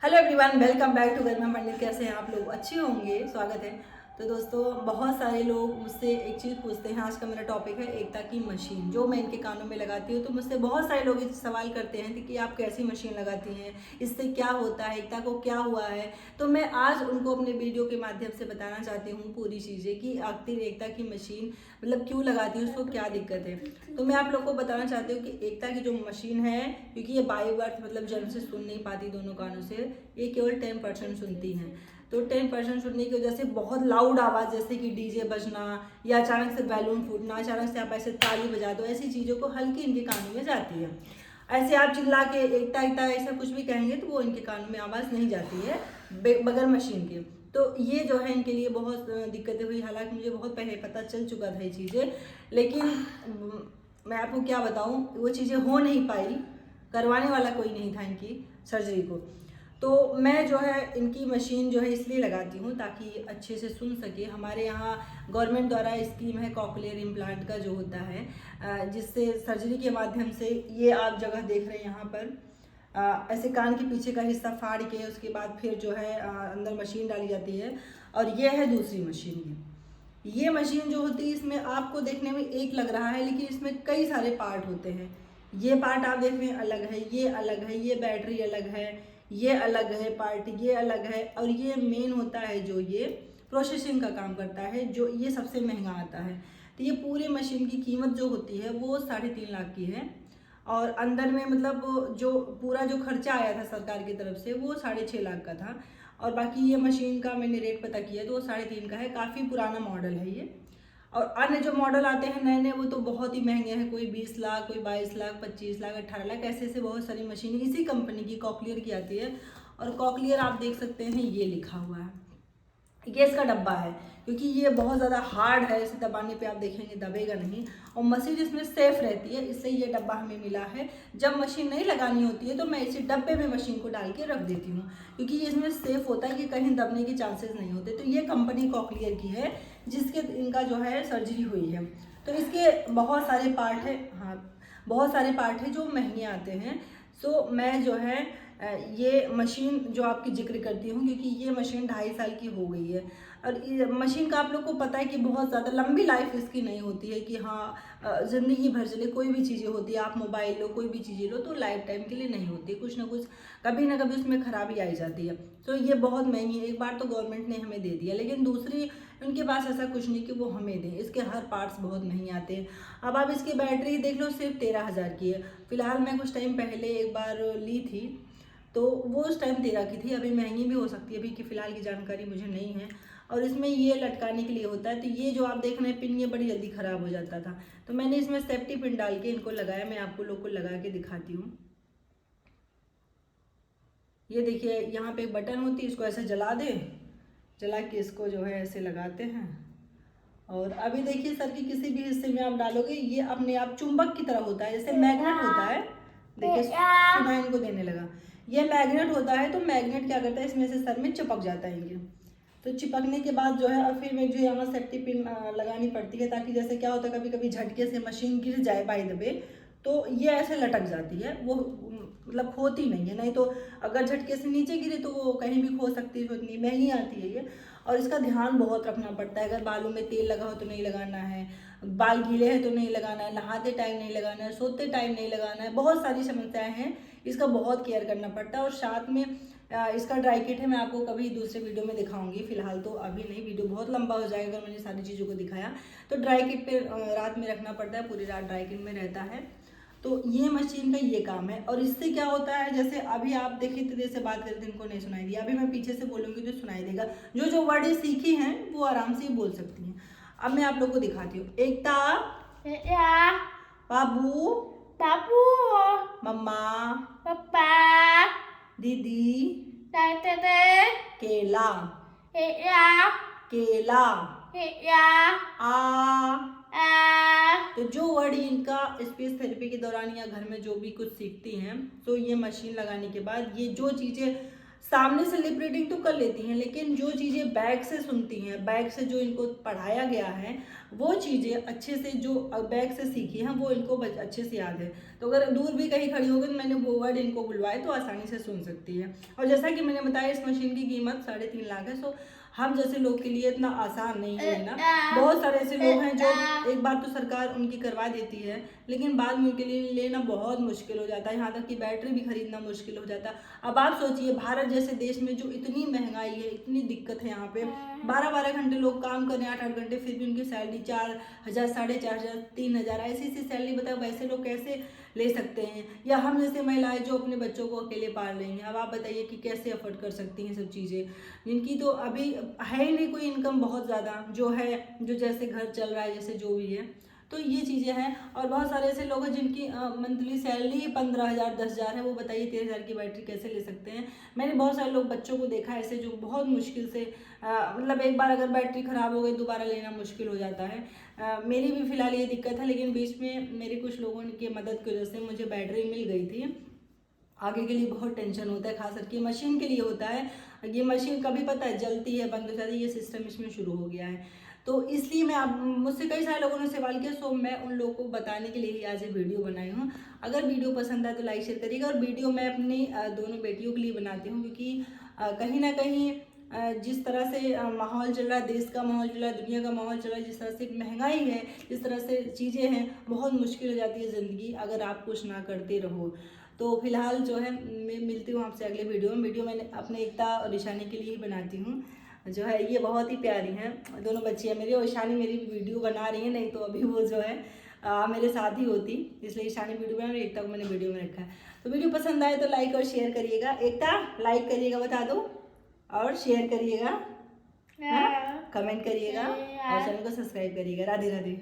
Hello everyone, welcome back to Garima Pandit. कैसे हैं आप लोग? अच्छे होंगे, स्वागत है। तो दोस्तों, बहुत सारे लोग मुझसे एक चीज़ पूछते हैं। आज का मेरा टॉपिक है एकता की मशीन, जो मैं इनके कानों में लगाती हूँ। तो मुझसे बहुत सारे लोग इस सवाल करते हैं कि आप कैसी मशीन लगाती हैं, इससे क्या होता है, एकता को क्या हुआ है। तो मैं आज उनको अपने वीडियो के माध्यम से बताना चाहती हूँ पूरी चीज़ें कि आखिर एकता की मशीन मतलब क्यों लगाती हूँ, उसको क्या दिक्कत है। तो मैं आप लोग को बताना चाहती हूँ कि एकता की जो मशीन है, क्योंकि ये बाय बर्थ मतलब जन्म से सुन नहीं पाती दोनों कानों से, ये केवल 10% सुनती हैं। तो 10% सुनने की वजह से बहुत लाउड आवाज़, जैसे कि डीजे बजना या अचानक से बैलून फूटना, अचानक से आप ऐसे ताली बजा दो, ऐसी चीज़ों को हल्की इनके कानों में जाती है। ऐसे आप चिल्ला के एकता एकता ऐसा कुछ भी कहेंगे तो वो इनके कानों में आवाज़ नहीं जाती है बगैर मशीन के। तो ये जो है इनके लिए बहुत दिक्कतें हुई। हालांकि मुझे बहुत पहले पता चल चुका था ये चीज़ें, लेकिन मैं आपको क्या बताऊँ, वो चीज़ें हो नहीं पाई, करवाने वाला कोई नहीं था इनकी सर्जरी को। तो मैं जो है इनकी मशीन जो है इसलिए लगाती हूँ ताकि अच्छे से सुन सके। हमारे यहाँ गवर्नमेंट द्वारा स्कीम है कॉकलियर इम्प्लांट का, जो होता है जिससे सर्जरी के माध्यम से, ये आप जगह देख रहे हैं यहाँ पर, ऐसे कान के पीछे का हिस्सा फाड़ के उसके बाद फिर जो है अंदर मशीन डाली जाती है। और ये है दूसरी मशीन। ये मशीन जो होती है, इसमें आपको देखने में एक लग रहा है, लेकिन इसमें कई सारे पार्ट होते हैं। ये पार्ट आप देख रहे हैं अलग है, ये अलग है, ये बैटरी अलग है, ये अलग है पार्ट, ये अलग है। और ये मेन होता है जो ये प्रोसेसिंग का काम करता है, जो ये सबसे महंगा आता है। तो ये पूरी मशीन की कीमत जो होती है वो 3.5 लाख की है। और अंदर में मतलब जो पूरा जो खर्चा आया था सरकार की तरफ से वो 6.5 लाख का था। और बाकी ये मशीन का मैंने रेट पता किया तो वो 3.5 का है। काफ़ी पुराना मॉडल है ये। और अन्य जो मॉडल आते हैं नए नए, वो तो बहुत ही महंगे हैं। कोई 20 लाख, कोई 22 लाख, 25 लाख, 18 लाख, ऐसे ऐसे बहुत सारी मशीन इसी कंपनी की कॉकलियर की आती है। और कॉकलियर आप देख सकते हैं, ये लिखा हुआ है, ये इसका डब्बा है। क्योंकि ये बहुत ज़्यादा हार्ड है, इसे दबाने पे आप देखेंगे दबेगा नहीं, और मशीन इसमें सेफ रहती है, इसलिए ये डब्बा हमें मिला है। जब मशीन नहीं लगानी होती है तो मैं इसी डब्बे में मशीन को डाल के रख देती हूँ, क्योंकि ये इसमें सेफ होता है कि कहीं दबने के चांसेस नहीं होते। तो ये कंपनी कॉकलियर की है, जिसके इनका जो है सर्जरी हुई है। तो इसके बहुत सारे पार्ट है, हाँ बहुत सारे पार्ट है जो महंगे आते हैं। सो मैं जो है ये मशीन जो आपकी जिक्र करती हूँ, क्योंकि ये मशीन 2.5 साल की हो गई है। और ये मशीन का आप लोग को पता है कि बहुत ज़्यादा लंबी लाइफ इसकी नहीं होती है कि हाँ ज़िंदगी भर चले। कोई भी चीज़ें होती है, आप मोबाइल लो, कोई भी चीज़ें लो, तो लाइफ टाइम के लिए नहीं होती, कुछ ना कुछ कभी ना कभी उसमें खराबी आई जाती है। तो ये बहुत महंगी है। एक बार तो गवर्नमेंट ने हमें दे दिया, लेकिन दूसरी उनके पास ऐसा कुछ नहीं कि वो हमें दें। इसके हर पार्ट्स बहुत महंगे आते हैं। अब आप इसकी बैटरी देख लो, सिर्फ 13,000 की है। फिलहाल मैं कुछ टाइम पहले एक बार ली थी, तो वो उस टाइम 13 की थी। अभी महंगी भी हो सकती है, अभी की फ़िलहाल की जानकारी मुझे नहीं है। और इसमें ये लटकाने के लिए होता है। तो ये जो आप देख रहे हैं पिन, ये बड़ी जल्दी ख़राब हो जाता था, तो मैंने इसमें सेफ्टी पिन डाल के इनको लगाया। मैं आपको लोग को लगा के दिखाती हूँ। ये देखिए, यहाँ पे एक बटन होती है, इसको ऐसे जला दे, जला के इसको जो है ऐसे लगाते हैं। और अभी देखिए सर की किसी भी हिस्से में आप डालोगे, ये अपने आप चुंबक की तरह होता है, जैसे मैग्नेट होता है। देखिए सुना इनको देने लगा, ये मैग्नेट होता है। तो मैग्नेट क्या करता है, इसमें से सर में चिपक जाता है इनके। तो चिपकने के बाद जो है, और फिर मैं जो यहाँ सेफ्टी पिन लगानी पड़ती है, ताकि जैसे क्या होता है कभी कभी झटके से मशीन गिर जाए बाई दबे, तो ये ऐसे लटक जाती है, वो मतलब खोती नहीं है। नहीं तो अगर झटके से नीचे गिरे तो वो कहीं भी खो सकती है, उतनी महंगी आती है ये। और इसका ध्यान बहुत रखना पड़ता है। अगर बालों में तेल लगा हो तो नहीं लगाना है, बाल गीले हैं तो नहीं लगाना है, नहाते टाइम नहीं लगाना है, सोते टाइम नहीं लगाना है। बहुत सारी समस्याएं हैं, इसका बहुत केयर करना पड़ता है। और साथ में इसका ड्राई किट है, मैं आपको कभी दूसरे वीडियो में दिखाऊंगी। फिलहाल तो अभी नहीं, वीडियो बहुत लंबा हो जाएगा अगर मैंने सारी चीज़ों को दिखाया। तो ड्राई किट पे रात में रखना पड़ता है, पूरी रात ड्राई किट में रहता है। तो ये मशीन का ये काम है। और इससे क्या होता है, जैसे अभी आप देखिए इतनी देर से बात करते इनको नहीं सुनाई दिया, अभी मैं पीछे से बोलूँगी तो सुनाई देगा। जो जो वर्ड ये सीखी हैं वो आराम से बोल सकती हैं। अब मैं आप लोग को दिखाती हूँ। एकता, बाबू, बाबू, मम्मा, पापा, दीदी, दादा, केला, या, केला, या, आ। आ, तो जो वर्ड इनका स्पीच थेरेपी के दौरान या घर में जो भी कुछ सीखती हैं, तो ये मशीन लगाने के बाद ये जो चीज़ें सामने से लिप रीडिंग तो कर लेती हैं, लेकिन जो चीज़ें बैक से सुनती हैं, बैक से जो इनको पढ़ाया गया है वो चीज़ें अच्छे से जो बैक से सीखी हैं वो इनको अच्छे से याद है। तो अगर दूर भी कहीं खड़ी होगी तो मैंने वो वर्ड इनको बुलवाए तो आसानी से सुन सकती है। और जैसा कि मैंने बताया इस मशीन की कीमत 3.5 लाख है। सो हम जैसे लोग के लिए इतना आसान नहीं है ना। बहुत सारे ऐसे लोग हैं जो एक बार तो सरकार उनकी करवा देती है, लेकिन बाद में उनके लिए लेना बहुत मुश्किल हो जाता है, यहाँ तक कि बैटरी भी खरीदना मुश्किल हो जाता है। अब आप सोचिए भारत जैसे देश में जो इतनी महंगाई है, इतनी दिक्कत है, यहाँ पे 12-12 घंटे लोग काम कर रहे हैं, 8-8 घंटे, फिर भी उनकी सैलरी 4,000, 4,500, 3,000 ऐसी सैलरी। बताओ वैसे लोग कैसे ले सकते हैं? या हम जैसे महिलाएं जो अपने बच्चों को अकेले पाल रही हैं, अब आप बताइए कि कैसे अफोर्ड कर सकती हैं सब चीज़ें, जिनकी तो अभी है ही नहीं कोई इनकम बहुत ज़्यादा, जो है जो जैसे घर चल रहा है, जैसे जो भी है। तो ये चीज़ें हैं। और बहुत सारे ऐसे लोग हैं जिनकी मंथली सैलरी 15,000, 10,000 है, वो बताइए 13,000 की बैटरी कैसे ले सकते हैं? मैंने बहुत सारे लोग बच्चों को देखा है ऐसे जो बहुत मुश्किल से मतलब एक बार अगर बैटरी ख़राब हो गई दोबारा लेना मुश्किल हो जाता है। मेरी भी फ़िलहाल ये दिक्कत है, लेकिन बीच में मेरे कुछ लोगों की मदद की वजह से मुझे बैटरी मिल गई थी। आगे के लिए बहुत टेंशन होता है, खास करके मशीन के लिए होता है। ये मशीन कभी पता है जलती है, बंद हो जाती है, ये सिस्टम इसमें शुरू हो गया है। तो इसलिए मैं आप मुझसे कई सारे लोगों ने सवाल किया, सो मैं उन लोगों को बताने के लिए ही आज ये वीडियो बनाई हूँ। अगर वीडियो पसंद आए तो लाइक शेयर करिएगा। और वीडियो मैं अपनी दोनों बेटियों के लिए बनाती हूँ, क्योंकि कहीं ना कहीं जिस तरह से माहौल चल रहा है, देश का माहौल चल रहा है, दुनिया का माहौल चल रहा है, जिस तरह से महंगाई है, जिस तरह से चीज़ें हैं, बहुत मुश्किल हो जाती है ज़िंदगी अगर आप कुछ ना करते रहो। तो फिलहाल जो है मैं मिलती हूँ आपसे अगले वीडियो में। वीडियो मैंने अपने एकता और ईशानी के लिए ही बनाती हूँ, जो है ये बहुत ही प्यारी हैं दोनों बच्चियाँ मेरी। और ईशानी मेरी वीडियो बना रही है, नहीं तो अभी वो जो है मेरे साथ ही होती, इसलिए ईशानी वीडियो बना रही है, एकता को मैंने वीडियो में रखा है। तो वीडियो पसंद आए तो लाइक और शेयर करिएगा। एकता लाइक करिएगा बता दो, और शेयर करिएगा, कमेंट करिएगा, और चैनल को सब्सक्राइब करिएगा। राधे राधे।